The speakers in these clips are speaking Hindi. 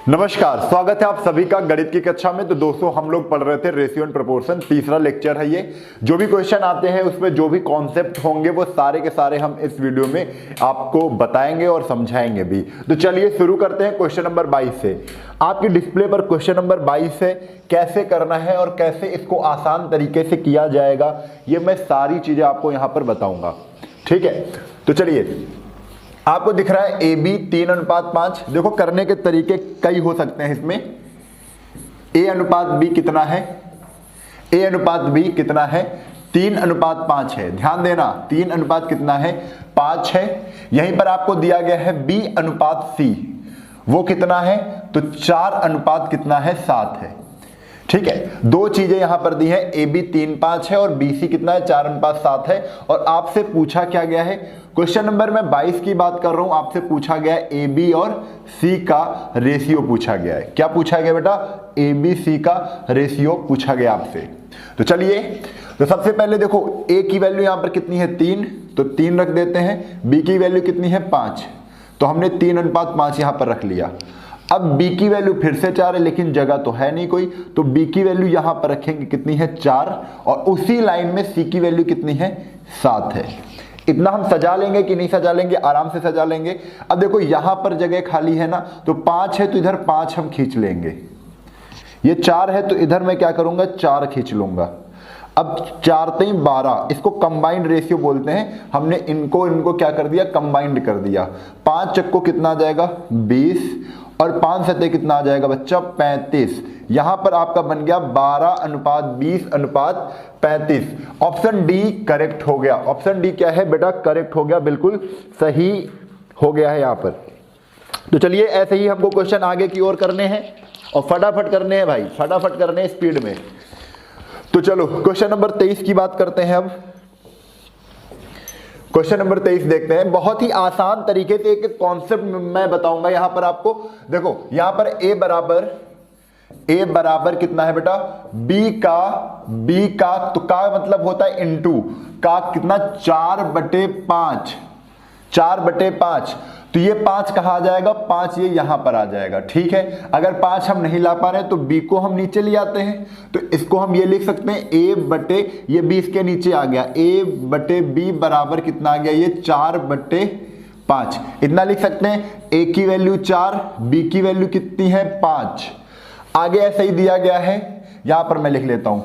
नमस्कार, स्वागत है आप सभी का गणित की कक्षा में। तो दोस्तों, हम लोग पढ़ रहे थे रेशियो एंड प्रोपोर्शन, तीसरा लेक्चर है ये। जो भी क्वेश्चन आते हैं उसमें जो भी कॉन्सेप्ट होंगे वो सारे के सारे हम इस वीडियो में आपको बताएंगे और समझाएंगे भी। तो चलिए शुरू करते हैं क्वेश्चन नंबर 22 से। आपकी डिस्प्ले पर क्वेश्चन नंबर 22 है, कैसे करना है और कैसे इसको आसान तरीके से किया जाएगा ये मैं सारी चीजें आपको यहाँ पर बताऊंगा। ठीक है, तो चलिए, आपको दिख रहा है AB 3:5। देखो, करने के तरीके कई हो सकते हैं इसमें। A/B कितना है? A/B कितना है? 3:5 है। ध्यान देना, 3 अनुपात कितना है? 5 है। यहीं पर आपको दिया गया है B/C, वो कितना है? तो 4 अनुपात कितना है? 7 है। ठीक है, दो चीजें यहां पर दी है, AB 3:5 है और BC कितना है? 4:7 है। और आपसे पूछा क्या गया है? क्वेश्चन नंबर मैं 22 की बात कर रहा हूं। आपसे पूछा गया है AB और C का रेशियो पूछा गया है। क्या पूछा गया बेटा? ABC का रेशियो पूछा गया आपसे। तो चलिए, तो सबसे पहले देखो, A की वैल्यू यहां पर कितनी है? 3, तो 3 रख देते हैं। B की वैल्यू कितनी है? 5, तो हमने 3:5 यहां पर रख लिया। अब B की वैल्यू फिर से 4 है, लेकिन जगह तो है नहीं कोई, तो B की वैल्यू यहां पर रखेंगे, कितनी है? 4। और उसी लाइन में C की वैल्यू कितनी है? 7 है। इतना हम सजा लेंगे कि नहीं सजा लेंगे? आराम से सजा लेंगे। अब देखो, यहां पर जगह खाली है ना, तो 5 है तो इधर 5 हम खींच लेंगे। ये 4 है तो इधर मैं क्या करूंगा? 4 खींच लूंगा। अब 4 3 12, इसको कंबाइंड रेशियो बोलते हैं। हमने इनको क्या कर दिया? कंबाइंड कर दिया। 5 चक्को कितना आ जाएगा? 20, और 5 सतह कितना आ जाएगा बच्चा? 35। यहां पर आपका बन गया 12:20:35। ऑप्शन डी करेक्ट हो गया। ऑप्शन डी क्या है बेटा? करेक्ट हो गया, बिल्कुल सही हो गया है यहां पर। तो चलिए, ऐसे ही हमको क्वेश्चन आगे की ओर करने हैं और फटाफट करने हैं भाई, फटाफट करने हैं स्पीड में। तो चलो, क्वेश्चन नंबर 23 की बात करते हैं। अब क्वेश्चन नंबर 23 देखते हैं। बहुत ही आसान तरीके से एक कॉन्सेप्ट मैं बताऊंगा यहां पर आपको। देखो, यहां पर A बराबर कितना है बेटा? B का तो का मतलब होता है इनटू का, कितना? 4/5। 4/5, तो ये 5 कहां आ जाएगा? 5 ये यहां पर आ जाएगा। ठीक है, अगर 5 हम नहीं ला पा रहे हैं तो B को हम नीचे ले आते हैं। तो इसको हम ये लिख सकते हैं ये B इसके नीचे आ गया। A/B बराबर कितना आ गया? ये 4/5। इतना लिख सकते हैं। A की वैल्यू 4, B की वैल्यू कितनी है? 5। आगे ऐसे ही दिया गया है, यहां पर मैं लिख लेता हूं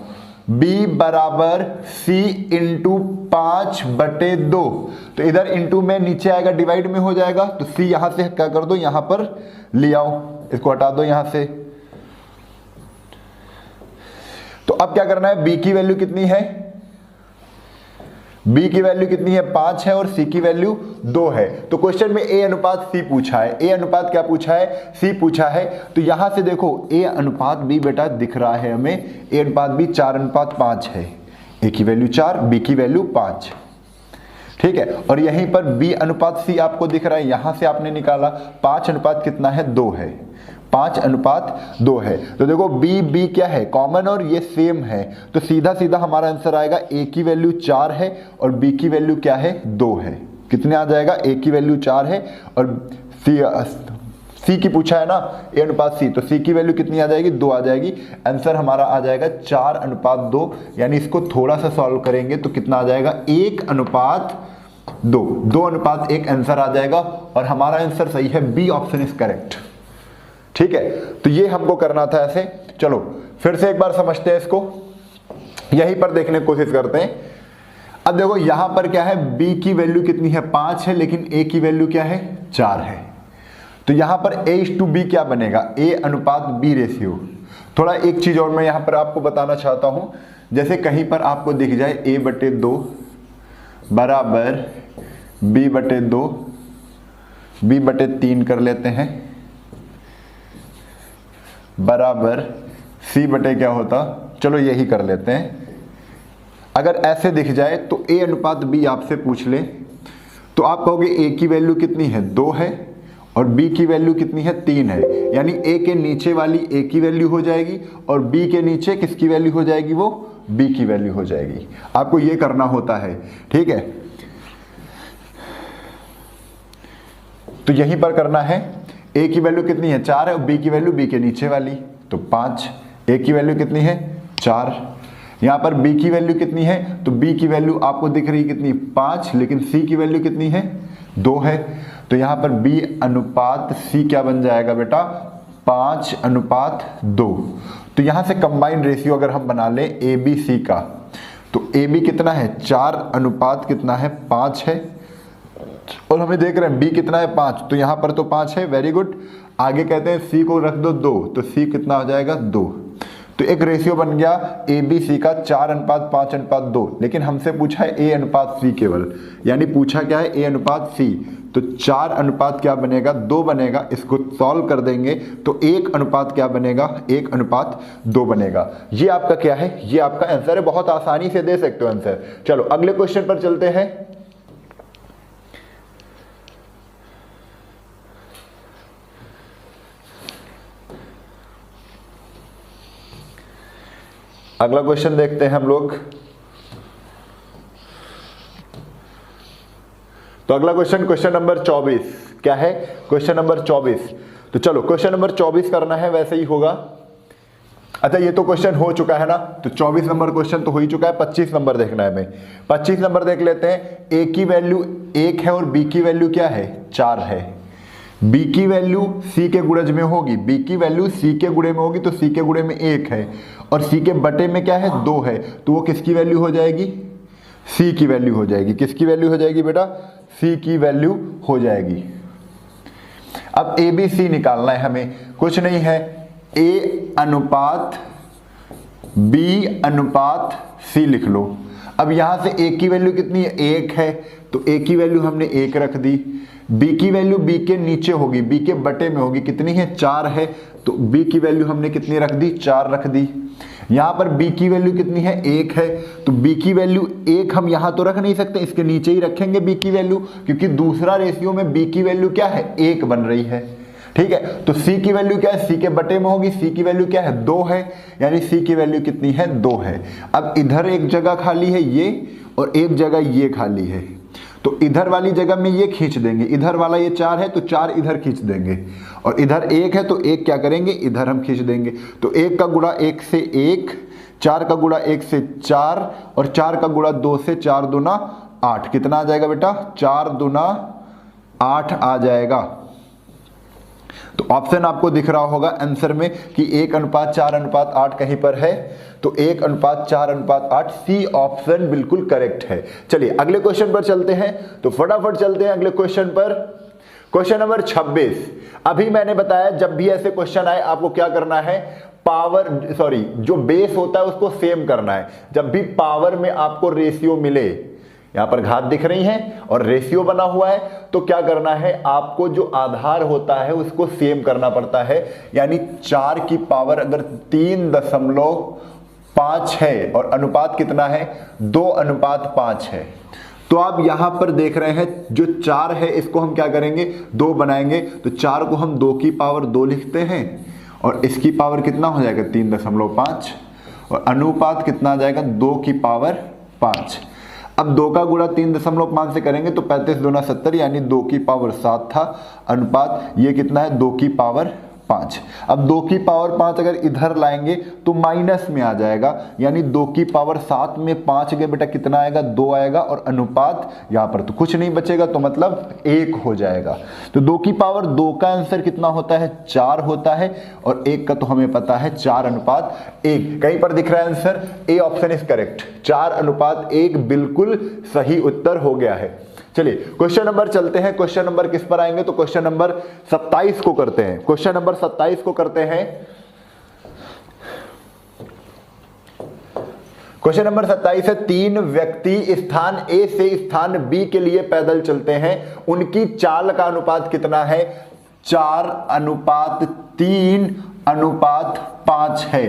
B बराबर C इंटू 5/2। तो इधर इंटू में नीचे आएगा, डिवाइड में हो जाएगा। तो C यहां से क्या कर दो? यहां पर ले आओ, इसको हटा दो यहां से। तो अब क्या करना है? B की वैल्यू कितनी है? B की वैल्यू कितनी है? 5 है और C की वैल्यू 2 है। तो क्वेश्चन में A/C पूछा है। A अनुपात क्या पूछा है? C पूछा है। तो यहां से देखो, A/B बेटा दिख रहा है हमें। A/B 4:5 है। A की वैल्यू 4, B की वैल्यू 5। ठीक है, और यहीं पर B/C आपको दिख रहा है, यहां से आपने निकाला। 5 अनुपात कितना है? 2 है। 5:2 है। तो देखो, B क्या है? कॉमन, और ये सेम है। तो सीधा सीधा हमारा आंसर आएगा A की वैल्यू 4 है और B की वैल्यू क्या है? 2 है। कितने आ जाएगा? A की वैल्यू 4 है और C की पूछा है ना, A/C, तो C की वैल्यू कितनी आ जाएगी? 2 आ जाएगी। आंसर हमारा आ जाएगा 4:2। यानी इसको थोड़ा सा सॉल्व करेंगे तो कितना आ जाएगा? 1:2। 2:1 आंसर आ जाएगा और हमारा आंसर सही है। B option is correct. ठीक है, तो ये हमको करना था ऐसे। चलो फिर से एक बार समझते हैं इसको, यहीं पर देखने की कोशिश करते हैं। अब देखो, यहां पर क्या है? B की वैल्यू कितनी है? 5 है, लेकिन A की वैल्यू क्या है? 4 है। तो यहां पर A/B क्या बनेगा? A/B ratio. थोड़ा एक चीज और मैं यहां पर आपको बताना चाहता हूं। जैसे कहीं पर आपको दिख जाए A/2 बराबर B/2, B/3 कर लेते हैं, बराबर C/ क्या होता? चलो यही कर लेते हैं। अगर ऐसे दिख जाए तो A/B आपसे पूछ ले तो आप कहोगे A की वैल्यू कितनी है? 2 है और B की वैल्यू कितनी है? 3 है। यानी A के नीचे वाली A की वैल्यू हो जाएगी और B के नीचे किसकी वैल्यू हो जाएगी? वो B की वैल्यू हो जाएगी। आपको ये करना होता है। ठीक है, तो यहीं पर करना है। ए की वैल्यू कितनी है 4 है और बी की वैल्यू बी के नीचे वाली तो 5। ए की वैल्यू कितनी है 4। यहाँ पर बी की वैल्यू कितनी है तो बी की वैल्यू आपको दिख रही कितनी 5, लेकिन सी की वैल्यू कितनी है 2 है। तो यहाँ पर बी अनुपात सी क्या बन जाएगा बेटा 5:2। तो यहाँ से कंबाइंड रेशियो अगर हम बना लें ए बी सी का तो ए बी कितना है 4 अनुपात कितना है 5 है, और हमें देख रहे हैं बी कितना है 5, तो यहाँ पर तो 5 है, वेरी गुड। आगे कहते हैं सी को रख दो 2, तो सी कितना हो जाएगा 2। तो एक रेशियो बन गया ए बी सी का 4:5:2, लेकिन हमसे पूछा है ए अनुपात सी केवल, यानी पूछा क्या है ए अनुपात सी। तो 4 अनुपात क्या बनेगा 2 बनेगा। इसको सॉल्व कर देंगे तो 1 अनुपात क्या बनेगा 1:2 बनेगा। ये आपका क्या है, ये आपका आंसर है। बहुत आसानी से दे सकते हो आंसर। चलो अगले क्वेश्चन पर चलते हैं। अगला क्वेश्चन देखते हैं हम लोग। तो अगला क्वेश्चन नंबर 24 क्या है, क्वेश्चन नंबर 24। तो चलो क्वेश्चन नंबर 24 करना है, वैसे ही होगा। अच्छा ये तो क्वेश्चन हो चुका है ना, तो 24 नंबर क्वेश्चन तो हो ही चुका है। 25 नंबर देखना है हमें। 25 नंबर देख लेते हैं। ए की वैल्यू 1 है और बी की वैल्यू क्या है 4 है। बी की वैल्यू सी के गुणज में होगी, बी की वैल्यू सी के गुणे में होगी, तो सी के गुणे में 1 है और सी के बटे में क्या है 2 है, तो वो किसकी वैल्यू हो जाएगी सी की वैल्यू हो जाएगी। किसकी वैल्यू हो जाएगी बेटा सी की वैल्यू हो जाएगी। अब ए बी सी निकालना है हमें, कुछ नहीं है, ए अनुपात बी अनुपात सी लिख लो। अब यहां से ए की वैल्यू कितनी है 1 है, तो ए की वैल्यू हमने 1 रख दी। बी की वैल्यू बी के नीचे होगी, बी के बटे में होगी, कितनी है 4 है, तो बी की वैल्यू हमने कितनी रख दी 4 रख दी। यहां पर बी की वैल्यू कितनी है 1 है, तो बी की वैल्यू 1 हम यहां तो रख नहीं सकते, इसके नीचे ही रखेंगे बी की वैल्यू, क्योंकि दूसरा रेशियो में बी की वैल्यू क्या है 1 बन रही है। ठीक है, तो सी की वैल्यू क्या है सी के बटे में होगी, सी की वैल्यू क्या है 2 है, यानी सी की वैल्यू कितनी है 2 है। अब इधर एक जगह खाली है ये और एक जगह ये खाली है, तो इधर वाली जगह में ये खींच देंगे, इधर वाला ये 4 है तो 4 इधर खींच देंगे, और इधर 1 है तो 1 क्या करेंगे इधर हम खींच देंगे। तो 1 का गुणा 1 से 1, 4 का गुणा 1 से 4 और 4 का गुणा 2 से 4 दूना 8। कितना आ जाएगा बेटा 4 दूना 8 आ जाएगा। तो ऑप्शन आपको दिख रहा होगा आंसर में कि 1:4:8 कहीं पर है, तो 1:4:8 सी ऑप्शन बिल्कुल करेक्ट है। चलिए अगले क्वेश्चन पर चलते हैं, तो फटाफट चलते हैं अगले क्वेश्चन पर। Question number 26। अभी मैंने बताया जब भी ऐसे क्वेश्चन आए आपको क्या करना है, जो बेस होता है उसको सेम करना है। जब भी पावर में आपको रेशियो मिले, यहां पर घात दिख रही है और रेशियो बना हुआ है, तो क्या करना है आपको जो आधार होता है उसको सेम करना पड़ता है। यानी 4 की पावर अगर 3.5 है और अनुपात कितना है 2:5 है, तो आप यहां पर देख रहे हैं जो 4 है इसको हम क्या करेंगे 2 बनाएंगे, तो 4 को हम 2 की पावर 2 लिखते हैं और इसकी पावर कितना हो जाएगा 3.5 और अनुपात कितना आ जाएगा 2 की पावर 5। अब 2 का गुणा 3.5 से करेंगे तो 35 दूना 70, यानी 2 की पावर 7 था। अनुपात ये कितना है 2 की पावर 5। अब 2 की पावर 5 अगर इधर लाएंगे तो माइनस में आ जाएगा, यानी 2 की पावर 7 में 5 गए बेटा कितना आएगा 2 आएगा, और अनुपात यहाँ पर तो कुछ नहीं बचेगा, तो मतलब 1 हो जाएगा। तो 2 की पावर 2 का आंसर कितना होता है 4 होता है, और 1 का तो हमें पता है 4:1। कहीं पर दिख रहा है answer A option is correct, 4:1 बिल्कुल सही उत्तर हो गया है। चलिए क्वेश्चन नंबर चलते हैं। क्वेश्चन नंबर किस पर आएंगे, तो क्वेश्चन नंबर 27 को करते हैं। क्वेश्चन नंबर 27 को करते हैं। क्वेश्चन नंबर 27 है, 3 व्यक्ति स्थान ए से स्थान बी के लिए पैदल चलते हैं, उनकी चाल का अनुपात कितना है 4:3:5 है।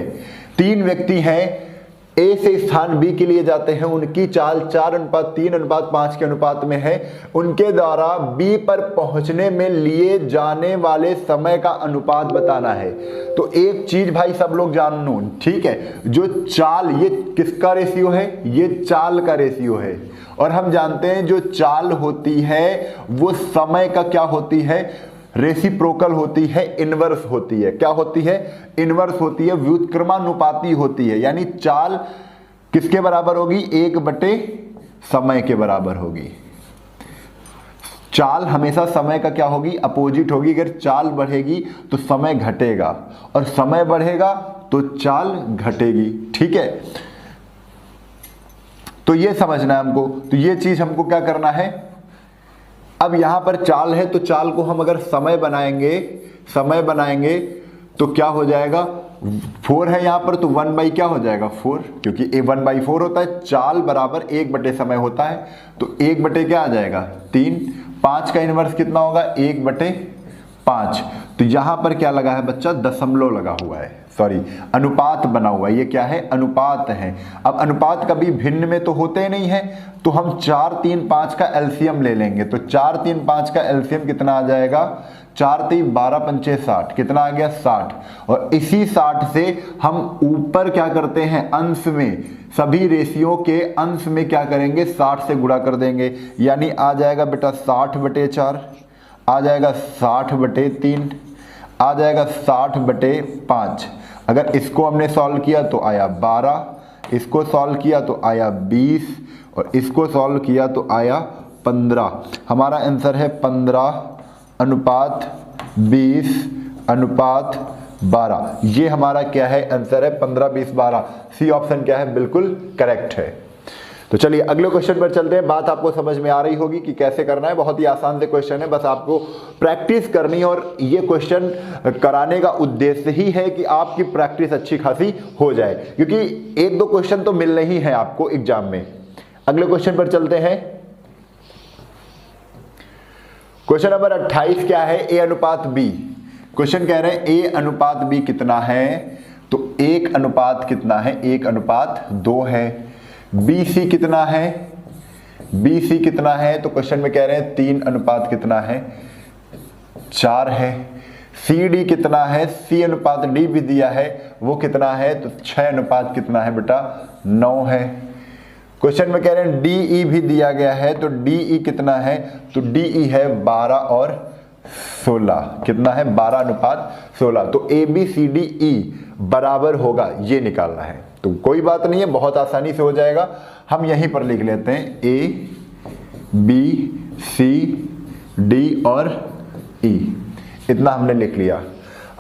3 व्यक्ति हैं ए से स्थान बी के लिए जाते हैं, उनकी चाल 4:3:5 के अनुपात में है, उनके द्वारा बी पर पहुंचने में लिए जाने वाले समय का अनुपात बताना है। तो एक चीज भाई सब लोग जान लो, ठीक है, जो चाल ये किसका रेशियो है, ये चाल का रेशियो है, और हम जानते हैं जो चाल होती है वो समय का क्या होती है रेसिप्रोकल होती है, इनवर्स होती है। क्या होती है? इनवर्स होती है, व्युत्क्रमानुपाती होती है। यानी चाल किसके बराबर होगी? 1/, समय के बराबर होगी। चाल हमेशा समय का क्या होगी? अपोजिट होगी। अगर चाल बढ़ेगी तो समय घटेगा, और समय बढ़ेगा तो चाल घटेगी। ठीक है, तो ये समझना है हमको। तो ये चीज हमको क्या करना है? अब यहां पर चाल है, तो चाल को हम अगर समय बनाएंगे तो क्या हो जाएगा? 4 है यहां पर, तो 1 क्या हो जाएगा? 4, क्योंकि 1/4 होता है। चाल बराबर 1/, समय होता है, तो 1/, क्या आ जाएगा? 3। 5 का इनवर्स कितना होगा? 1/5। तो यहां पर क्या लगा है बच्चा? दशमलव लगा हुआ है, सॉरी अनुपात बना हुआ है। ये क्या है? अनुपात है। अब अनुपात कभी भिन्न में तो होते नहीं है, तो हम 4, 3, 5 का एलसीएम ले लेंगे। तो 4, 3, 5 का एलसीएम कितना आ जाएगा? 4, 3, 12, 5, 60। कितना आ गया? 60। और इसी 60 से हम ऊपर क्या करते हैं? अंश में, सभी रेशियो के अंश में क्या करेंगे? 60 से गुणा कर देंगे। यानी आ जाएगा बेटा 60/4, आ जाएगा 60/3, आ जाएगा 60/5। अगर इसको हमने सॉल्व किया तो आया 12, इसको सॉल्व किया तो आया 20, और इसको सॉल्व किया तो आया 15। हमारा आंसर है 15:20:12। ये हमारा क्या है? आंसर है 15, 20, 12। सी ऑप्शन क्या है? बिल्कुल करेक्ट है। तो चलिए अगले क्वेश्चन पर चलते हैं। बात आपको समझ में आ रही होगी कि कैसे करना है। बहुत ही आसान से क्वेश्चन है, बस आपको प्रैक्टिस करनी है, और ये क्वेश्चन कराने का उद्देश्य ही है कि आपकी प्रैक्टिस अच्छी खासी हो जाए, क्योंकि 1-2 क्वेश्चन तो मिलने ही है आपको एग्जाम में। अगले क्वेश्चन पर चलते हैं। क्वेश्चन नंबर 28 क्या है? A/B। क्वेश्चन कह रहे हैं A/B कितना है? तो 1 कितना है? 1:2 है। BC कितना है? BC कितना है? तो क्वेश्चन में कह रहे हैं 3 कितना है? 4 है। CD कितना है? C/D भी दिया है, वो कितना है? तो 6 कितना है बेटा? 9 है। क्वेश्चन में कह रहे हैं DE भी दिया गया है, तो DE कितना है? तो DE है 12 और 16। कितना है? 12:16। तो ABCDE बराबर होगा, ये निकालना है। तो कोई बात नहीं है, बहुत आसानी से हो जाएगा। हम यहीं पर लिख लेते हैं ABCD और E, इतना हमने लिख लिया।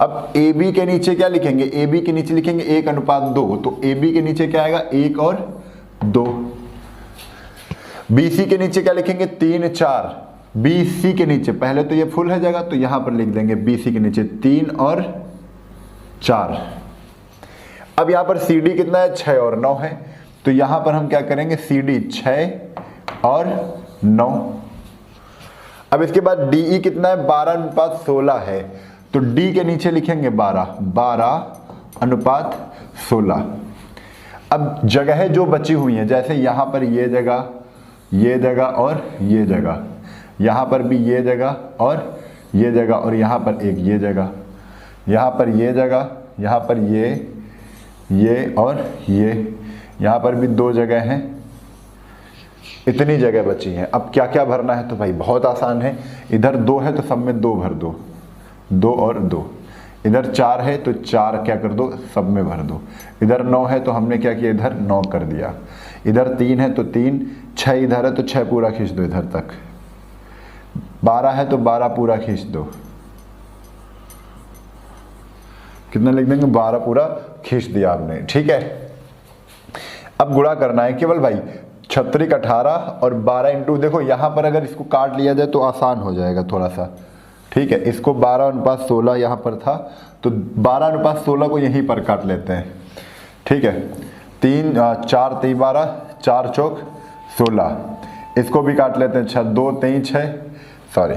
अब AB के नीचे क्या लिखेंगे? AB के नीचे लिखेंगे 1:2, तो AB के नीचे क्या आएगा? 1 और 2। BC के नीचे क्या लिखेंगे? 3, 4। BC के नीचे पहले तो ये फुल है जगह, तो यहां पर लिख देंगे BC के नीचे 3 और 4। अब यहां पर CD कितना है? 6 और 9 है, तो यहां पर हम क्या करेंगे? CD 6 और 9। अब इसके बाद DE कितना है? 12:16 है, तो D के नीचे लिखेंगे 12:16। अब जगह जो बची हुई है, जैसे यहां पर ये जगह और ये जगह, यहां पर भी ये जगह और ये जगह, और यहां पर एक ये जगह, यहां पर ये जगह, यहां पर ये और ये, यहां पर भी 2 जगह हैं। इतनी जगह बची है। अब क्या क्या भरना है? तो भाई बहुत आसान है। इधर 2 है तो सब में 2 भर दो, 2 और 2। इधर 4 है तो 4 क्या कर दो? सब में भर दो। इधर 9 है तो हमने क्या किया? इधर 9 कर दिया। इधर 3 है तो 3, 6 इधर है तो 6 पूरा खींच दो इधर तक। 12 है तो 12 पूरा खींच दो। कितना लिख देंगे? 12 पूरा खींच दिया आपने। ठीक है, अब गुणा करना है केवल भाई। 36 18 और 12 इंटू, देखो यहां पर अगर इसको काट लिया जाए तो आसान हो जाएगा थोड़ा सा। ठीक है, इसको 12:16 यहां पर था, तो 12:16 को यहीं पर काट लेते हैं। ठीक है, 3 4 3 12, 4 चौक 16। इसको भी काट लेते हैं। 2 3 6, सॉरी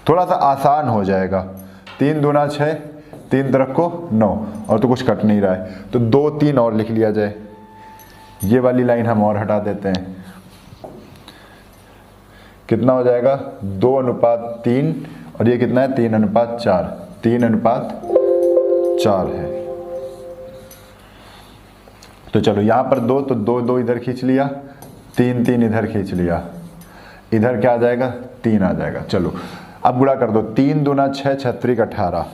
थोड़ा सा आसान हो जाएगा। 3 दूना 6, 3 तरफ को 9, और तो कुछ कट नहीं रहा है, तो 2 3 और लिख लिया जाए। ये वाली लाइन हम और हटा देते हैं। कितना हो जाएगा? 2:3, और ये कितना है? 3:4। 3:4 है। तो चलो यहां पर 2, तो 2 2 इधर खींच लिया, 3 3 इधर खींच लिया। इधर क्या आ जाएगा? 3 आ जाएगा। चलो अब गुणा कर दो, 3 दूना 6, 6 त्रिक 18,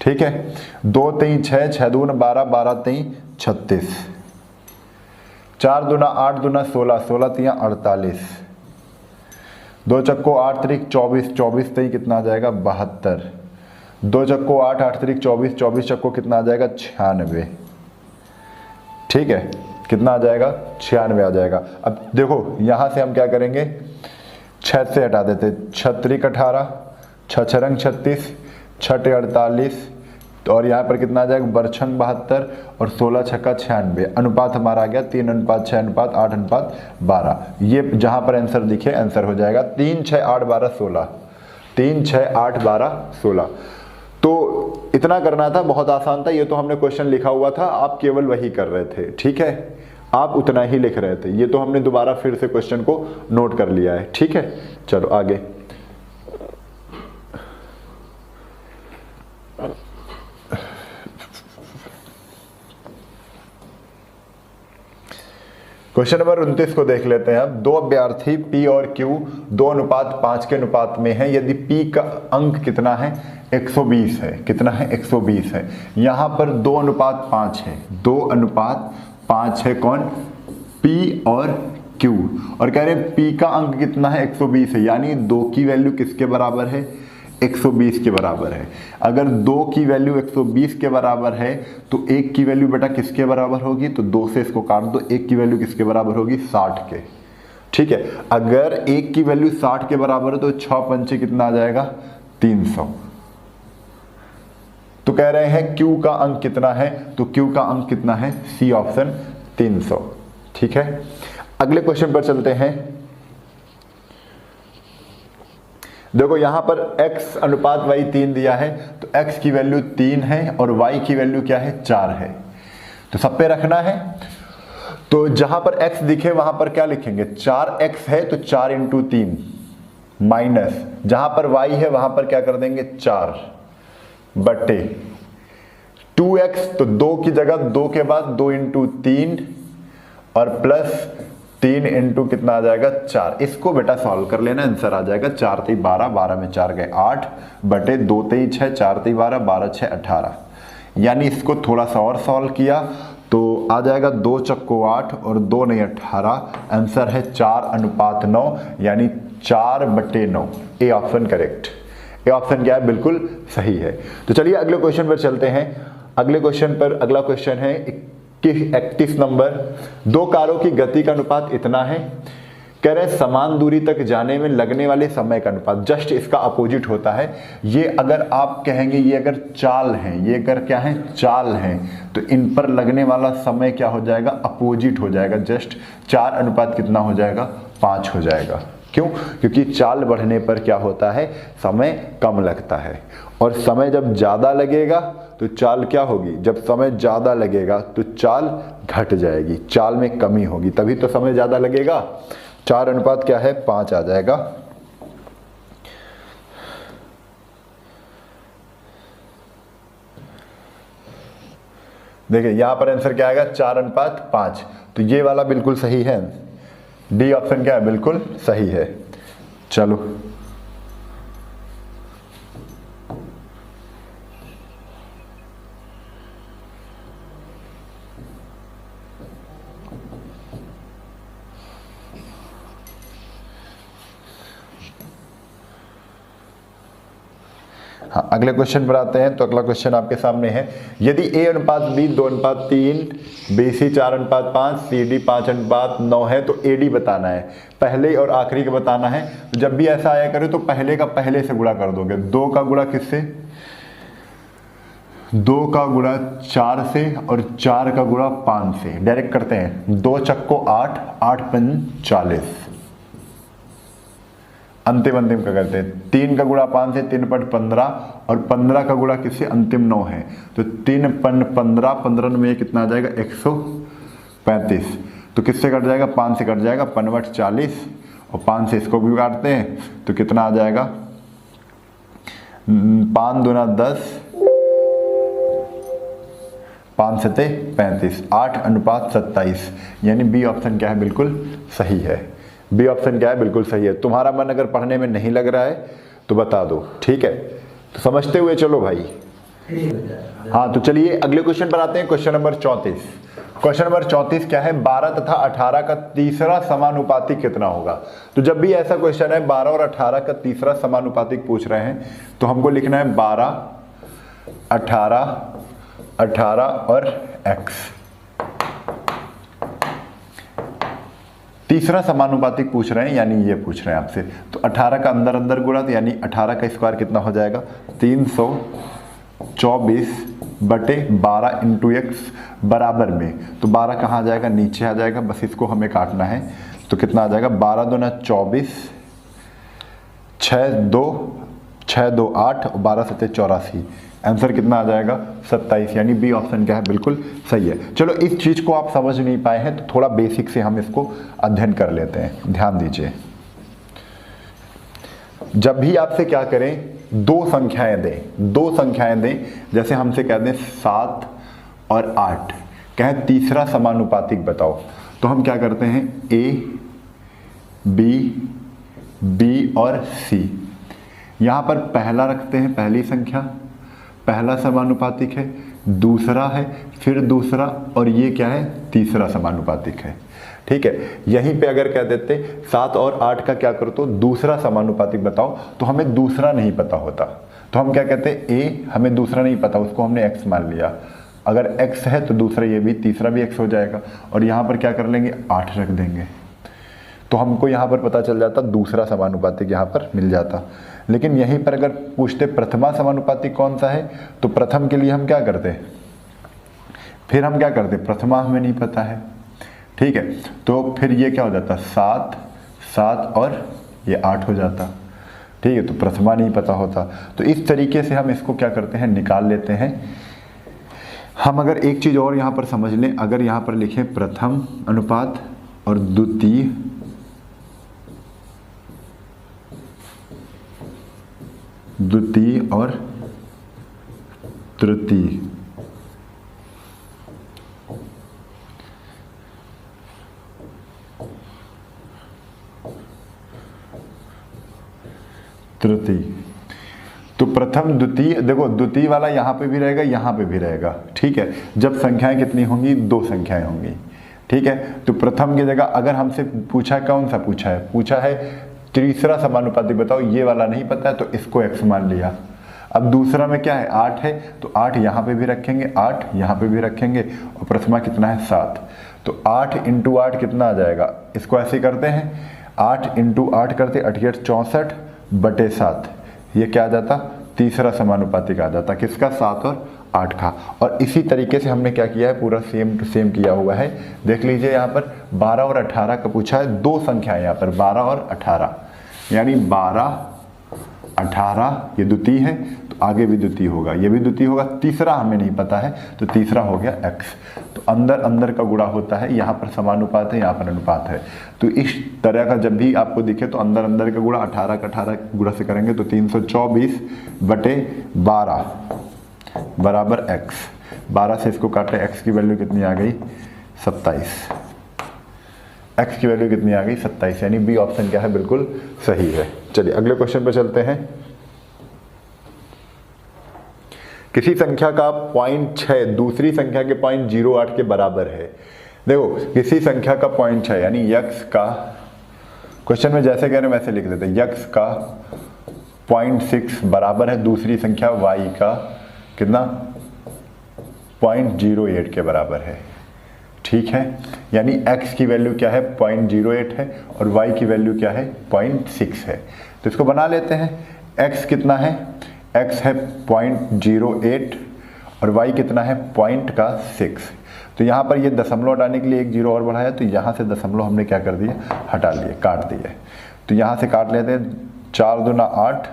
ठीक है। 2 3 6, 6 दूना 12, 12 3 36, 4 दूना 8 दूना 16, 16 3 48, 2 चक्को 8 त्रिक 24, 24 3 कितना आ जाएगा 72, 2 चक्को 8, 8 त्रिक 24, 24 चक्को कितना आ जाएगा 96, ठीक है। कितना आ जाएगा 96 आ जाएगा। अब देखो यहां से हम क्या करेंगे, 6 से हटा देते, 6 त्रिक 18, 6 छरंग 36, 6 48, तो और यहाँ पर कितना आ जाएगा बरछंग 72 और 16 छक्का 96, अनुपात हमारा आ गया 3:6:8:12। ये जहां पर आंसर दिखे आंसर हो जाएगा 3 6 8 12 16, 3 6 8 12 16। तो इतना करना था, बहुत आसान था। ये तो हमने क्वेश्चन लिखा हुआ था, आप केवल वही कर रहे थे, ठीक है, आप उतना ही लिख रहे थे। ये तो हमने दोबारा फिर से क्वेश्चन को नोट कर लिया है, ठीक है। चलो आगे, क्वेश्चन नंबर 29 को देख लेते हैं। अब दो अभ्यर्थी P और Q 2:5 के अनुपात में है। यदि P का अंक कितना है 120 है, कितना है 120 है। यहाँ पर 2:5 है, 2:5 है, कौन P और Q, और कह रहे हैं P का अंक कितना है 120 है, यानी 2 की वैल्यू किसके बराबर है 120 के बराबर है। अगर 2 की वैल्यू 120 के बराबर है तो 1 की वैल्यू बेटा किसके बराबर होगी, तो 2 से इसको काट दो, 1 की वैल्यू किसके बराबर होगी 60 के, ठीक है। अगर 1 की वैल्यू 60 के बराबर है तो 6 पंचे कितना आ जाएगा 300। तो कह रहे हैं Q का अंक कितना है, तो Q का अंक कितना है, सी ऑप्शन 300, ठीक है। अगले क्वेश्चन पर चलते हैं। देखो यहां पर x/y 3 दिया है, तो x की वैल्यू 3 है और y की वैल्यू क्या है 4 है, तो सब पे रखना है। तो जहां पर x दिखे वहां पर क्या लिखेंगे, 4x है तो 4 × 3 माइनस, जहां पर y है वहां पर क्या कर देंगे 4 बटे 2x, तो 2 की जगह 2 के बाद 2 × 3 और प्लस 3 × कितना आ जाएगा 4। इसको बेटा सॉल्व कर लेना, आंसर आ जाएगा 4 3 12, 12 में 4 गए 8 बटे 2 3 6, 4 3 12, 12 6 18। यानी इसको थोड़ा सा और सॉल्व किया तो आ जाएगा 2 चक्को 8 और 2 नहीं 18, आंसर है 4:9, यानी 4 बटे 9। A option correct, A option क्या है, बिल्कुल सही है। तो चलिए अगले क्वेश्चन पर चलते हैं। अगले क्वेश्चन पर अगला क्वेश्चन है 31 नंबर। 2 कारों की गति का अनुपात इतना है, कह रहे हैं समान दूरी तक जाने में लगने वाले समय का अनुपात, जस्ट इसका अपोजिट होता है। ये अगर आप कहेंगे ये अगर चाल है, ये अगर क्या है चाल है, तो इन पर लगने वाला समय क्या हो जाएगा अपोजिट हो जाएगा, जस्ट 4 अनुपात कितना हो जाएगा 5 हो जाएगा। क्यों, क्योंकि चाल बढ़ने पर क्या होता है समय कम लगता है, और समय जब ज़्यादा लगेगा तो चाल क्या होगी, जब समय ज़्यादा लगेगा तो चाल घट जाएगी, चाल में कमी होगी, तभी तो समय ज़्यादा लगेगा। 4 अनुपात क्या है 5 आ जाएगा। देखिए यहां पर आंसर क्या आएगा 4:5, तो ये वाला बिल्कुल सही है, डी ऑप्शन क्या है बिल्कुल सही है। चलो हाँ, अगले क्वेश्चन पर आते हैं। तो अगला क्वेश्चन आपके सामने है, यदि A/B 2:3, BC 4:5, CD 5:9 है तो AD बताना है। पहले और आखिरी का बताना है। तो जब भी ऐसा आया करे तो पहले का पहले से गुणा कर दोगे। 2 का गुणा किससे, 2 का गुणा 4 से और 4 का गुणा 5 से, डायरेक्ट करते हैं। 2 चक्को 8, 8 पंच 40, अंतिम का करते हैं। 3 का गुणा 5 से, 3 पट 15 और 15 का गुणा किससे अंतिम 9 है, तो 3 पन 15, 15 में कितना आ जाएगा 135, तो किससे कट जाएगा 5 से कट जाएगा, 5 40 और 5 से इसको भी काटते हैं तो कितना आ जाएगा 5 दूना 10, 5 7 35, 8:27, यानी बी ऑप्शन क्या है बिल्कुल सही है। बी ऑप्शन क्या है, बिल्कुल सही है। तुम्हारा मन अगर पढ़ने में नहीं लग रहा है तो बता दो, ठीक है। तो समझते हुए चलो भाई। हाँ तो चलिए अगले क्वेश्चन पर आते हैं। Question number 34। क्वेश्चन नंबर 34 क्या है, 12 तथा 18 का तीसरा समानुपातिक कितना होगा। तो जब भी ऐसा क्वेश्चन है 12 और 18 का तीसरा समानुपातिक पूछ रहे हैं तो हमको लिखना है 12, 18, 18 और x। तीसरा समानुपातिक पूछ रहे हैं यानी ये पूछ रहे हैं आपसे। तो 18 का अंदर अंदर गुणा, तो यानी 18 का स्क्वायर कितना हो जाएगा, 324 बटे 12 इंटू एक्स बराबर में। तो 12 कहाँ आ जाएगा, नीचे आ जाएगा, बस इसको हमें काटना है। तो कितना आ जाएगा, 12 दूना 24, 6 2 8 और 12 7 84। आंसर कितना आ जाएगा, 27। यानी बी ऑप्शन क्या है, बिल्कुल सही है। चलो इस चीज को आप समझ नहीं पाए हैं तो थोड़ा बेसिक से हम इसको अध्ययन कर लेते हैं। ध्यान दीजिए, जब भी आपसे क्या करें, दो संख्याएं दें, जैसे हमसे कह दें 7 और 8, कहें तीसरा समानुपातिक बताओ, तो हम क्या करते हैं, ए बी और सी। यहां पर पहला रखते हैं, पहली संख्या, पहला समानुपातिक है, दूसरा है, फिर दूसरा, और ये क्या है, तीसरा समानुपातिक है। ठीक है, यहीं पे अगर कह देते 7 और 8 का क्या करो तो दूसरा समानुपातिक बताओ, तो हमें दूसरा नहीं पता होता, तो हम क्या कहते हैं, ए हमें दूसरा नहीं पता, उसको हमने x मान लिया। अगर x है तो दूसरा ये भी, तीसरा भी x हो जाएगा, और यहाँ पर क्या कर लेंगे, 8 रख देंगे, तो हमको यहाँ पर पता चल जाता, दूसरा समानुपातिक यहाँ पर मिल जाता। लेकिन यहीं पर अगर पूछते प्रथमा समानुपातिक कौन सा है, तो प्रथम के लिए हम क्या करते, फिर हम क्या करते, प्रथमा हमें नहीं पता है, ठीक है, तो फिर ये क्या हो जाता, 7 और ये 8 हो जाता, ठीक है, तो प्रथमा नहीं पता होता। तो इस तरीके से हम इसको क्या करते हैं, निकाल लेते हैं। हम अगर एक चीज़ और यहाँ पर समझ लें, अगर यहाँ पर लिखें प्रथम अनुपात और द्वितीय और तृतीय, तो प्रथम द्वितीय, देखो द्वितीय वाला यहाँ पे भी रहेगा, यहाँ पे भी रहेगा, ठीक है, जब संख्याएं कितनी होंगी, 2 संख्याएं होंगी, ठीक है। तो प्रथम की जगह अगर हमसे पूछा है, कौन सा पूछा है तीसरा समानुपातिक बताओ, ये वाला नहीं पता है तो इसको x मान लिया। अब दूसरा में क्या है, 8 है, तो 8 यहाँ पे भी रखेंगे, 8 यहाँ पे भी रखेंगे, और प्रथमा कितना है, 7, तो 8 इंटू 8 कितना आ जाएगा, इसको ऐसे करते हैं, 8 इंटू 8 करते 8 64 बटे 7, ये क्या आ जाता, तीसरा समानुपातिक आ जाता, किसका, 7 और 8 का। और इसी तरीके से हमने क्या किया है, पूरा सेम टू सेम किया हुआ है। देख लीजिए यहाँ पर 12 और 18 का पूछा है, 2 संख्याएं यहाँ पर 12 और 18, यानी 12 18 ये द्वितीय है, तो आगे भी द्वितीय होगा, ये भी द्वितीय होगा, तीसरा हमें नहीं पता है, तो तीसरा हो गया x। तो अंदर अंदर का गुणा होता है, यहाँ पर समानुपात है, यहाँ पर अनुपात है। तो इस तरह का जब भी आपको दिखे तो अंदर अंदर का गुणा 18 का 18 गुणा से करेंगे, तो 324 बटे 12 बराबर x। 12 से इसको काटे, x की वैल्यू कितनी आ गई, 27। x की वैल्यू कितनी आ गई, 27, यानी बी ऑप्शन क्या है, बिल्कुल सही है। चलिए अगले क्वेश्चन पे चलते हैं। किसी संख्या का 0.6 दूसरी संख्या के 0.08 के बराबर है। देखो किसी संख्या का 0.6 यानी x का, क्वेश्चन में जैसे कह रहे हैं वैसे लिख देते हैं, x का 0.6 बराबर है दूसरी संख्या y का कितना, 0.08 के बराबर है, ठीक है। यानी x की वैल्यू क्या है, 0.08 है, और y की वैल्यू क्या है, 0.6 है। तो इसको बना लेते हैं, x कितना है, x है 0.08 और y कितना है, 0.6। तो यहाँ पर ये दशमलव हटाने के लिए एक जीरो और बढ़ाया, तो यहाँ से दशमलव हमने क्या कर दिया, हटा लिए, काट दिए। तो यहाँ से काट लेते हैं, 4 दूना 8,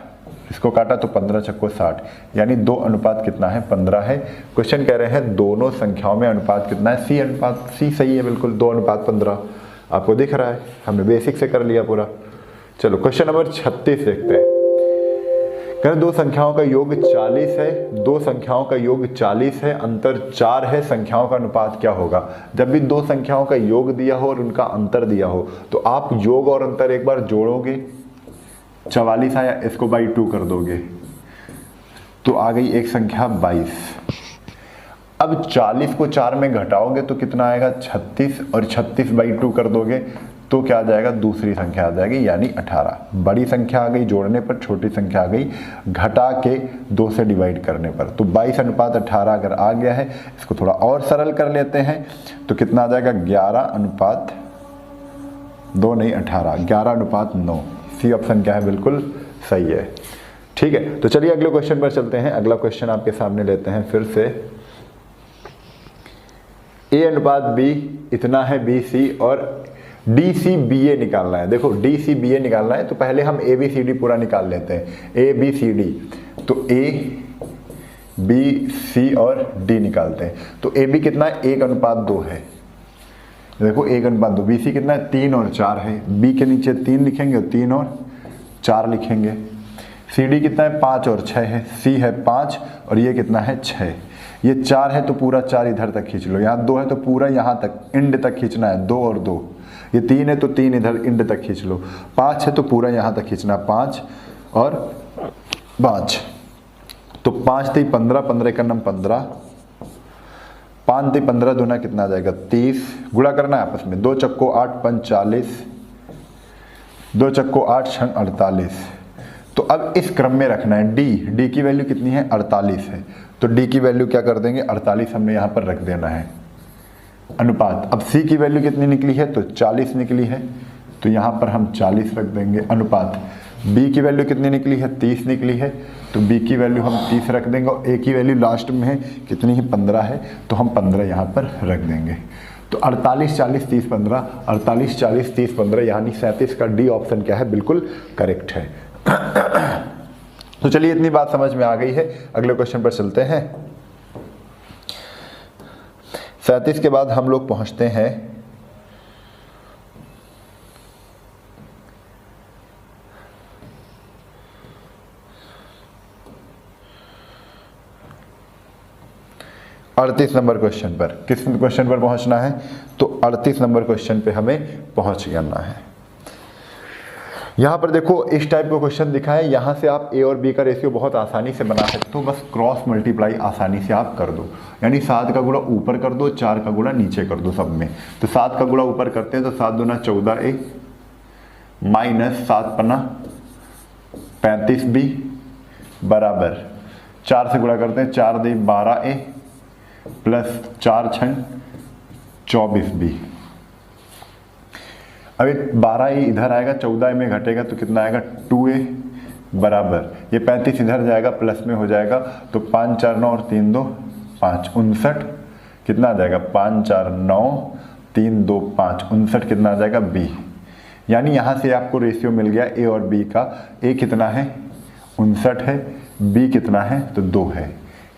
इसको काटा तो 15 छक्को 60, यानी 2 अनुपात कितना है, 15 है। क्वेश्चन कह रहे हैं दोनों संख्याओं में अनुपात कितना है, C अनुपात, C सही है बिल्कुल, 2 अनुपात 15 आपको दिख रहा है, हमने बेसिक से कर लिया पूरा। चलो क्वेश्चन नंबर 36 देखते हैं। करें दो संख्याओं का योग 40 है, दो संख्याओं का योग 40 है, अंतर 4 है, संख्याओं का अनुपात क्या होगा। जब भी दो संख्याओं का योग दिया हो और उनका अंतर दिया हो तो आप योग और अंतर एक बार जोड़ोगे, 44 आया, इसको बाई 2 कर दोगे तो आ गई एक संख्या 22। अब 40 को 4 में घटाओगे तो कितना आएगा 36, और 36 बाई 2 कर दोगे तो क्या आ जाएगा, दूसरी संख्या आ जाएगी यानी 18। बड़ी संख्या आ गई जोड़ने पर, छोटी संख्या आ गई घटा के 2 से डिवाइड करने पर। तो 22 अनुपात 18 अगर आ गया है, इसको थोड़ा और सरल कर लेते हैं तो कितना आ जाएगा 11 अनुपात 2 नहीं 18, 11 अनुपात 9। सी ऑप्शन क्या है, बिल्कुल सही है। ठीक है, तो चलिए अगले क्वेश्चन पर चलते हैं। अगला क्वेश्चन आपके सामने लेते हैं फिर से। ए अनुपात बी इतना है BC और DCBA निकालना है। देखो DCBA निकालना है तो पहले हम ABCD पूरा निकाल लेते हैं। ABCD तो A B C और D निकालते हैं। तो AB कितना है, 1 अनुपात 2 है। देखो 1 अनुपात 2। BC कितना है, 3 और 4 है। B के नीचे 3 लिखेंगे और 3 और 4 लिखेंगे। CD कितना है, 5 और 6 है। C है 5 और ये कितना है 6। ये 4 है तो पूरा 4 इधर तक खींच लो, यहाँ 2 है तो पूरा यहाँ तक एंड तक खींचना है, 2 और 2। ये 3 है तो 3 इधर एंड तक खींच लो। 5 है तो पूरा यहाँ तक खींचना, 5 और 5। तो 5 3 15, 15 का नाम 15, 5 3 15 दूना कितना आ जाएगा 30। गुणा करना है आपस में, 2 चक्को 8 5 40, 2 चक्को 8 6 48। तो अब इस क्रम में रखना है। D की वैल्यू कितनी है, 48 है। तो D की वैल्यू क्या कर देंगे, 48 हमने यहाँ पर रख देना है। अनुपात, अब C की वैल्यू कितनी निकली है, तो 40 निकली है, तो यहाँ पर हम 40 रख देंगे। अनुपात B की वैल्यू कितनी निकली है, 30 निकली है, तो B की वैल्यू हम 30 रख देंगे। और A की वैल्यू लास्ट में है कितनी है, 15 है, तो हम 15 यहाँ पर रख देंगे। तो 48 40 30 15, 48 40 30 15 यानी 37 का D ऑप्शन क्या है, बिल्कुल करेक्ट है। तो चलिए इतनी बात समझ में आ गई है, अगले क्वेश्चन पर चलते हैं। 37 के बाद हम लोग पहुंचते हैं अड़तीस नंबर क्वेश्चन पर। किस क्वेश्चन पर पहुंचना है, तो 38 नंबर क्वेश्चन पे हमें पहुंच जाना है। यहाँ पर देखो इस टाइप का क्वेश्चन दिखा है, यहाँ से आप A और B का रेशियो बहुत आसानी से बना सकते हो। बस क्रॉस मल्टीप्लाई आसानी से आप कर दो, यानी 7 का गुणा ऊपर कर दो, 4 का गुणा नीचे कर दो सब में। तो 7 का गुणा ऊपर करते हैं तो 7 दूना 14A माइनस 7 पन्ना 35B बराबर 4 से गुणा करते हैं, 4 दे 12A प्लस 4 छंग 24B। अब 12A इधर आएगा, 14A में घटेगा तो कितना आएगा 2A बराबर, ये 35 इधर जाएगा प्लस में हो जाएगा, तो 5 4 9 और 3 2 5 59 कितना आ जाएगा 5 4 9 3 2 5 59 कितना आ जाएगा B। यानी यहाँ से आपको रेशियो मिल गया A और B का। A कितना है 59 है, B कितना है तो 2 है।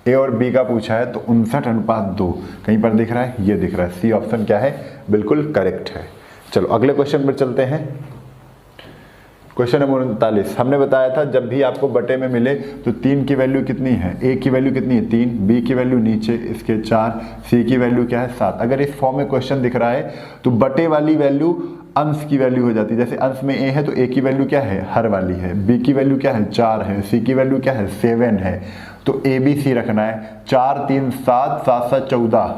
A और B का पूछा है तो 59 अनुपात 2 कहीं पर दिख रहा है, ये दिख रहा है। C ऑप्शन क्या है, बिल्कुल करेक्ट है। चलो अगले क्वेश्चन पर चलते हैं। Question number 39। हमने बताया था जब भी आपको बटे में मिले तो 3 की वैल्यू कितनी है, A की वैल्यू कितनी है 3, B की वैल्यू नीचे इसके 4, C की वैल्यू क्या है 7। अगर इस फॉर्म में क्वेश्चन दिख रहा है तो बटे वाली वैल्यू अंश की वैल्यू हो जाती है। जैसे अंश में A है तो A की वैल्यू क्या है, हर वाली है, B की वैल्यू क्या है 4 है, C की वैल्यू क्या है 7 है। तो ABC रखना है। 4 3 7 7 7 14,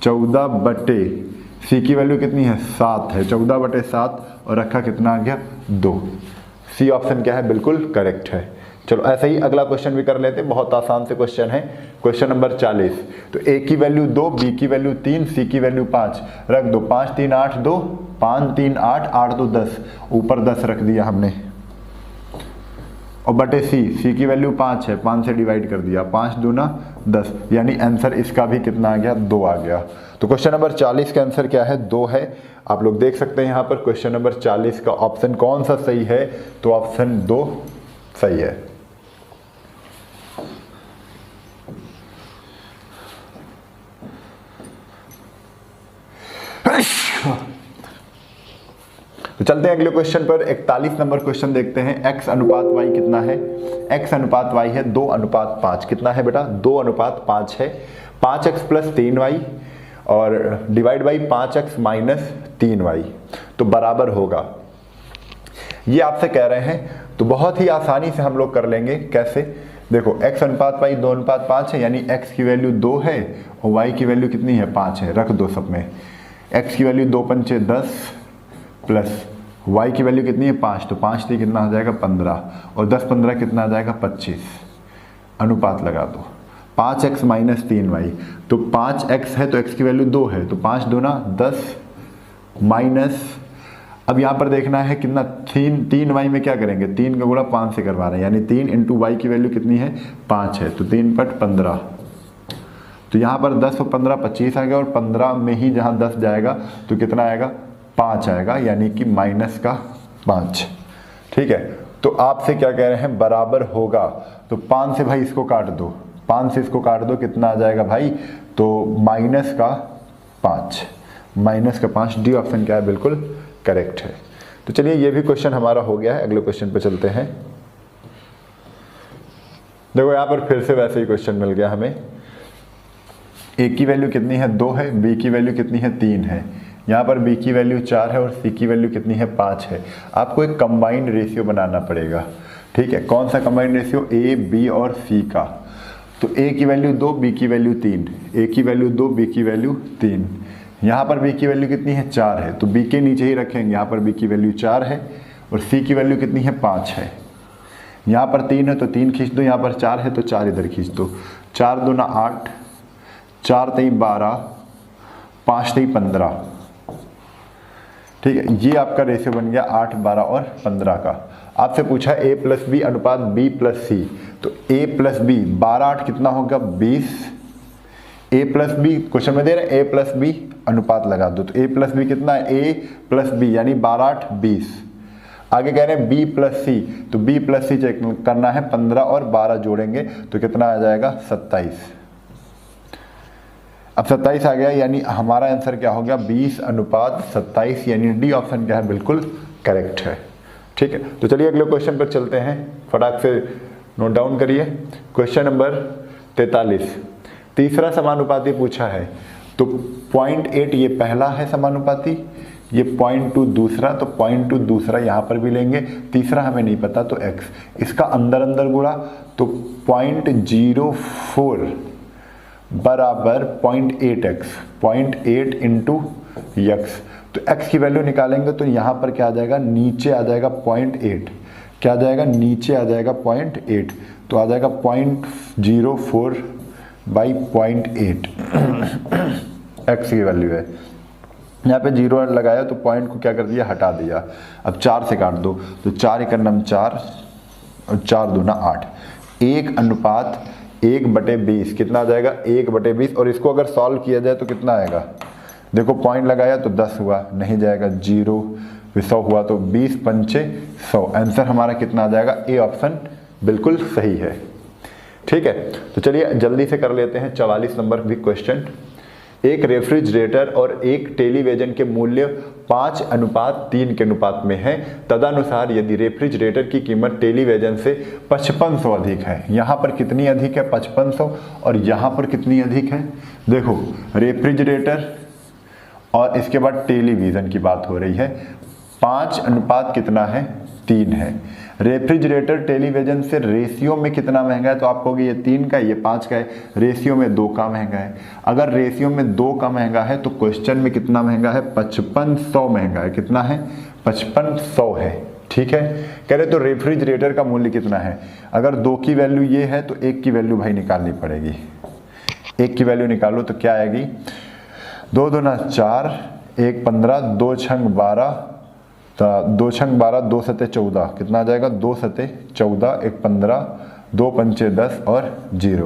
14 बटे C की वैल्यू कितनी है 7 है, 14 बटे 7 और रखा कितना आ गया 2। C ऑप्शन क्या है, बिल्कुल करेक्ट है। चलो ऐसे ही अगला क्वेश्चन भी कर लेते हैं, बहुत आसान से क्वेश्चन है। Question number 40। तो A की वैल्यू 2, B की वैल्यू 3, C की वैल्यू 5 रख दो। 5 3 8 2, 5 3 8 8 2 10, ऊपर 10 रख दिया हमने। और बटे C की वैल्यू 5 है, 5 से डिवाइड कर दिया, 5 दूना 10, यानी आंसर इसका भी कितना आ गया 2 आ गया। तो क्वेश्चन नंबर 40 का आंसर क्या है 2 है। आप लोग देख सकते हैं यहाँ पर क्वेश्चन नंबर 40 का ऑप्शन कौन सा सही है, तो ऑप्शन 2 सही है। तो चलते हैं अगले क्वेश्चन पर। 41 नंबर क्वेश्चन देखते हैं। x अनुपात y कितना है? x अनुपात y है 2:5। कितना है बेटा? 2:5 है। 5x प्लस 3y और divide by 5x minus 3y, तो बराबर होगा, ये आपसे कह रहे हैं। तो बहुत ही आसानी से हम लोग कर लेंगे। कैसे? देखो x अनुपात y 2:5 है, यानी x की वैल्यू 2 है और y की वैल्यू कितनी है? 5 है। रख दो सब में। x की वैल्यू 2 पंचे 10 प्लस y की वैल्यू कितनी है? 5, तो 5 से कितना हो जाएगा? 15 और 10 15 कितना आ जाएगा? 25। अनुपात लगा दो। 5x माइनस 3y, तो 5x है तो x की वैल्यू 2 है, तो 5 दूना 10 माइनस, अब यहाँ पर देखना है कितना, 3y में क्या करेंगे? 3 का गुणा 5 से करवा रहे हैं, यानी 3 इंटू वाई की वैल्यू कितनी है? 5 है, तो 3 पट 15। तो यहाँ पर 10 और 15 25 आ गया, और 15 में ही जहाँ 10 जाएगा तो कितना आएगा? 5 आएगा, यानी कि माइनस का 5। ठीक है, तो आपसे क्या कह रहे हैं? बराबर होगा। तो 5 से भाई इसको काट दो, 5 से इसको काट दो, कितना आ जाएगा भाई? तो माइनस का 5, माइनस का 5। डी ऑप्शन क्या है? बिल्कुल करेक्ट है। तो चलिए ये भी क्वेश्चन हमारा हो गया है। अगले क्वेश्चन पे चलते हैं। देखो यहाँ पर फिर से वैसे ही क्वेश्चन मिल गया हमें। a की वैल्यू कितनी है? 2 है। b की वैल्यू कितनी है? 3 है। यहाँ पर b की वैल्यू 4 है और c की वैल्यू कितनी है? 5 है। आपको एक कंबाइंड रेशियो बनाना पड़ेगा। ठीक है, कौन सा कंबाइंड रेशियो? a, b और c का। तो a की वैल्यू 2, b की वैल्यू 3, a की वैल्यू 2, b की वैल्यू 3। यहाँ पर b की वैल्यू कितनी है? 4 है, तो b के नीचे ही रखेंगे। यहाँ पर b की वैल्यू 4 है और c की वैल्यू कितनी है? 5 है। यहाँ पर 3 है तो 3 खींच दो, यहाँ पर 4 है तो 4 इधर खींच दो। 4 दूना 8, 4 3 12, 5 3 15। ठीक है, ये आपका रेशियो बन गया 8, 12 और 15 का। आपसे पूछा a प्लस बी अनुपात b प्लस सी, तो a प्लस बी 12 8 कितना होगा? 20। a प्लस बी क्वेश्चन में दे रहे हैं, a प्लस बी अनुपात लगा दो, तो a प्लस बी कितना है? a प्लस बी, यानी 12 8 20। आगे कह रहे हैं b प्लस सी, तो b प्लस सी चेक करना है। 15 और 12 जोड़ेंगे तो कितना आ जाएगा? 27। अब 27 आ गया, यानी हमारा आंसर क्या हो गया? 20:27, यानी डी ऑप्शन क्या है? बिल्कुल करेक्ट है। ठीक है, तो चलिए अगले क्वेश्चन पर चलते हैं। फटाक से नोट डाउन करिए। क्वेश्चन नंबर 43, तीसरा समानुपाती पूछा है। तो 0.8 ये पहला है समानुपाती, ये 0.2 दूसरा, तो 0.2 दूसरा यहाँ पर भी लेंगे। तीसरा हमें नहीं पता तो x, इसका अंदर अंदर गुणा, तो 0.04 बराबर 0.8x, 0.8 इंटू x। तो x की वैल्यू निकालेंगे तो यहाँ पर क्या आ जाएगा? नीचे आ जाएगा 0.8। क्या आ जाएगा? नीचे आ जाएगा 0.8, तो आ जाएगा 0.04 बाई 0.8 x की वैल्यू है। यहाँ पे 0 लगाया तो पॉइंट को क्या कर दिया? हटा दिया। अब 4 से काट दो, तो 4 × 9 4 और 4 दूना 8। 1:1/20 कितना आ जाएगा? 1/20। और इसको अगर सॉल्व किया जाए तो कितना आएगा? देखो पॉइंट लगाया तो 10 हुआ, नहीं जाएगा 0, 100 हुआ तो 20 पंचे 100। आंसर हमारा कितना आ जाएगा? ए ऑप्शन बिल्कुल सही है। ठीक है, तो चलिए जल्दी से कर लेते हैं 44 नंबर भी क्वेश्चन। एक रेफ्रिजरेटर और एक टेलीविजन के मूल्य 5:3 के अनुपात में है। तदनुसार यदि रेफ्रिजरेटर की कीमत टेलीविजन से 5500 अधिक है। यहाँ पर कितनी अधिक है? 5500। और यहाँ पर कितनी अधिक है? देखो रेफ्रिजरेटर और इसके बाद टेलीविजन की बात हो रही है। 5 कितना है? 3 है। रेफ्रिजरेटर टेलीविजन से रेशियो में कितना महंगा है? तो आप कहोगे ये 3 का है, ये 5 का है। रेशियो में 2 का महंगा है। अगर रेशियो में 2 का महंगा है तो क्वेश्चन में कितना महंगा है? 5500 महंगा है। कितना है? 5500 है। ठीक है, कह रहे तो रेफ्रिजरेटर का मूल्य कितना है? अगर 2 की वैल्यू ये है तो 1 की वैल्यू भाई निकालनी पड़ेगी। 1 की वैल्यू निकालो तो क्या आएगी? 2 दूना 4, 1 15, 2 छंग 12, 2 छंग 12, 2 सते 14, कितना आ जाएगा? 2 सते 14, 1 15, 2 पंचे 10 और 0।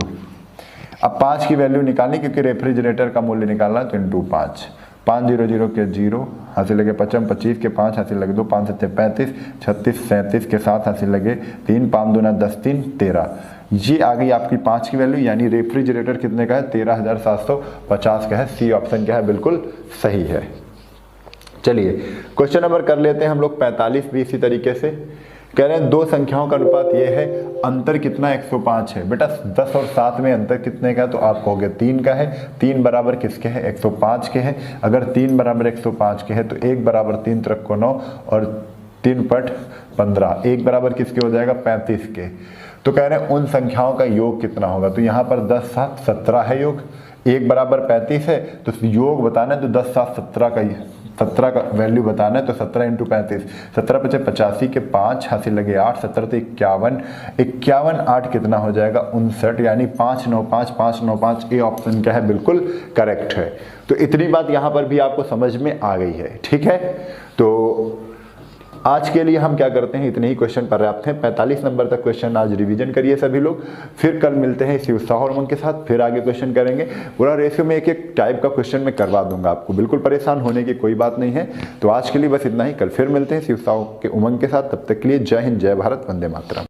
अब 5 की वैल्यू निकालनी, क्योंकि रेफ्रिजरेटर का मूल्य निकालना है, तो इंटू 5। 5 0 0 के 0, हासिल लगे 55, 25 के 5 हासिल लगे 2, 5 सते 35, 36 37 के 7 हासिल लगे 3, 5 दूना 10 3 13। ये आ गई आपकी 5 की वैल्यू, यानी रेफ्रिजरेटर कितने का है? 13,750 का है। सी ऑप्शन क्या है? बिल्कुल सही है। चलिए क्वेश्चन नंबर कर लेते हैं हम लोग 45 भी इसी तरीके से। कह रहे हैं दो संख्याओं का अनुपात ये है, अंतर कितना 105 है। बेटा 10 और 7 में अंतर कितने का है, तो आप कहोगे 3 का है। 3 बराबर किसके है, 105 के है। अगर 3 बराबर 105 के है तो 1 बराबर 3 त्रिक को 9 और 3 पट 15, 1 बराबर किसके हो जाएगा 35 के। तो कह रहे हैं उन संख्याओं का योग कितना होगा, तो यहाँ पर 10 7 17 है योग, 1 बराबर 35 है तो योग बताना है, तो 10 7 17 का वैल्यू बताना है, तो 17 इंटू 35, 17 पचे 85 के 5 हासिल लगे 8, 17 तो 51, 51 8 कितना हो जाएगा 59, यानी 595 595 ए ऑप्शन क्या है, बिल्कुल करेक्ट है। तो इतनी बात यहाँ पर भी आपको समझ में आ गई है, ठीक है। तो आज के लिए हम क्या करते हैं, इतने ही क्वेश्चन पर्याप्त हैं। 45 नंबर तक क्वेश्चन आज रिवीजन करिए सभी लोग, फिर कल मिलते हैं इसी उत्साह और उमंग के साथ, फिर आगे क्वेश्चन करेंगे। पूरा रेशियो में एक एक टाइप का क्वेश्चन मैं करवा दूंगा आपको, बिल्कुल परेशान होने की कोई बात नहीं है। तो आज के लिए बस इतना ही, कल फिर मिलते हैं इसी उत्साह के उमंग के साथ। तब तक के लिए जय हिंद, जय भारत, वंदे मातरम।